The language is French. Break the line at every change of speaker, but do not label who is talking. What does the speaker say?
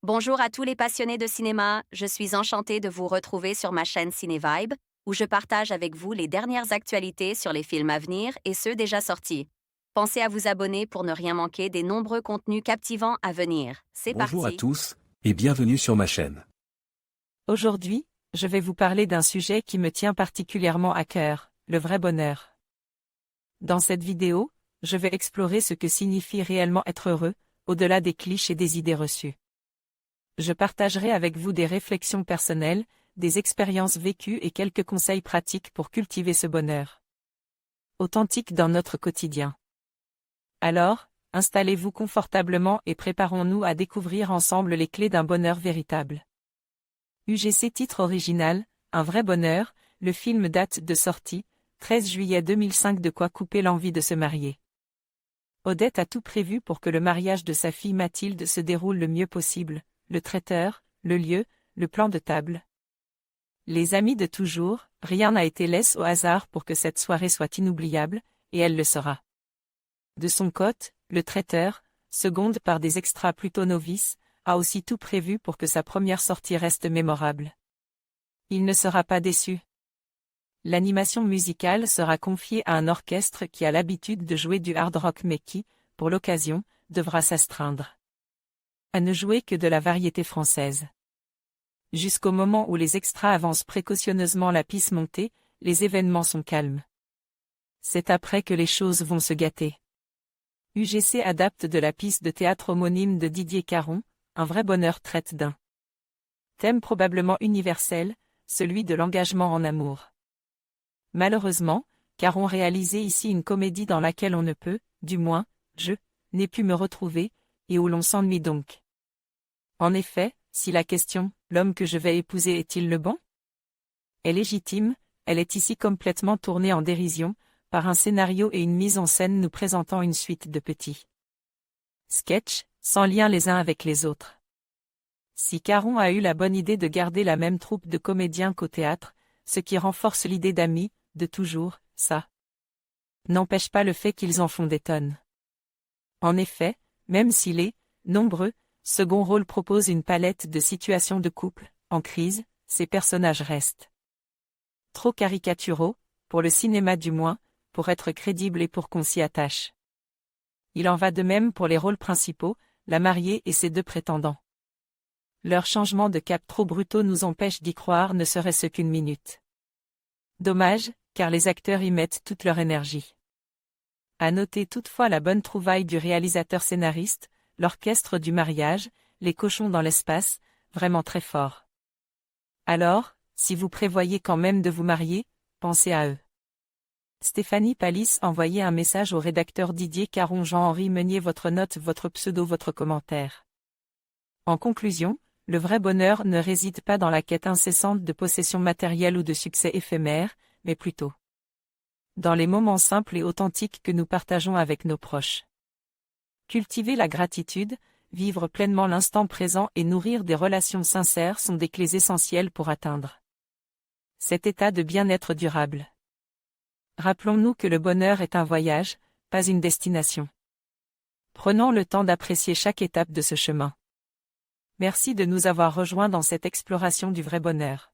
Bonjour à tous les passionnés de cinéma, je suis enchantée de vous retrouver sur ma chaîne CinéVibe, où je partage avec vous les dernières actualités sur les films à venir et ceux déjà sortis. Pensez à vous abonner pour ne rien manquer des nombreux contenus captivants à venir. C'est
Bonjour à
parti.
tous, et bienvenue sur ma chaîne.
Aujourd'hui, je vais vous parler d'un sujet qui me tient particulièrement à cœur, le vrai bonheur. Dans cette vidéo, je vais explorer ce que signifie réellement être heureux, au-delà des clichés et des idées reçues. Je partagerai avec vous des réflexions personnelles, des expériences vécues et quelques conseils pratiques pour cultiver ce bonheur authentique dans notre quotidien. Alors, installez-vous confortablement et préparons-nous à découvrir ensemble les clés d'un bonheur véritable. UGC titre original, Un vrai bonheur, le film date de sortie, 13 juillet 2005. De quoi couper l'envie de se marier. Odette a tout prévu pour que le mariage de sa fille Mathilde se déroule le mieux possible, le traiteur, le lieu, le plan de table. Les amis de toujours, rien n'a été laissé au hasard pour que cette soirée soit inoubliable, et elle le sera. De son côté, le traiteur, seconde par des extras plutôt novices, a aussi tout prévu pour que sa première sortie reste mémorable. Il ne sera pas déçu. L'animation musicale sera confiée à un orchestre qui a l'habitude de jouer du hard rock mais qui, pour l'occasion, devra s'astreindre à ne jouer que de la variété française. Jusqu'au moment où les extras avancent précautionneusement la piste montée, les événements sont calmes. C'est après que les choses vont se gâter. UGC adapte de la pièce de théâtre homonyme de Didier Caron, Un vrai bonheur traite d'un thème probablement universel, celui de l'engagement en amour. Malheureusement, Caron réalisait ici une comédie dans laquelle on ne peut, du moins, je, n'ai pu me retrouver, et où l'on s'ennuie donc. En effet, si la question « l'homme que je vais épouser est-il le bon ?» est légitime, elle est ici complètement tournée en dérision, par un scénario et une mise en scène nous présentant une suite de petits sketchs, sans lien les uns avec les autres. Si Caron a eu la bonne idée de garder la même troupe de comédiens qu'au théâtre, ce qui renforce l'idée d'amis, de toujours, ça n'empêche pas le fait qu'ils en font des tonnes. En effet, même s'il est nombreux, second rôle propose une palette de situations de couple, en crise, ces personnages restent trop caricaturaux, pour le cinéma du moins, pour être crédibles et pour qu'on s'y attache. Il en va de même pour les rôles principaux, la mariée et ses deux prétendants. Leurs changements de cap trop brutaux nous empêchent d'y croire ne serait-ce qu'une minute. Dommage, car les acteurs y mettent toute leur énergie. À noter toutefois la bonne trouvaille du réalisateur-scénariste, l'orchestre du mariage, les cochons dans l'espace, vraiment très fort. Alors, si vous prévoyez quand même de vous marier, pensez à eux. Stéphanie Palis envoyait un message au rédacteur Didier Caron. Jean-Henri Meunier. Votre note, votre pseudo, votre commentaire. En conclusion, le vrai bonheur ne réside pas dans la quête incessante de possessions matérielles ou de succès éphémères, mais plutôt dans les moments simples et authentiques que nous partageons avec nos proches. Cultiver la gratitude, vivre pleinement l'instant présent et nourrir des relations sincères sont des clés essentielles pour atteindre cet état de bien-être durable. Rappelons-nous que le bonheur est un voyage, pas une destination. Prenons le temps d'apprécier chaque étape de ce chemin. Merci de nous avoir rejoints dans cette exploration du vrai bonheur.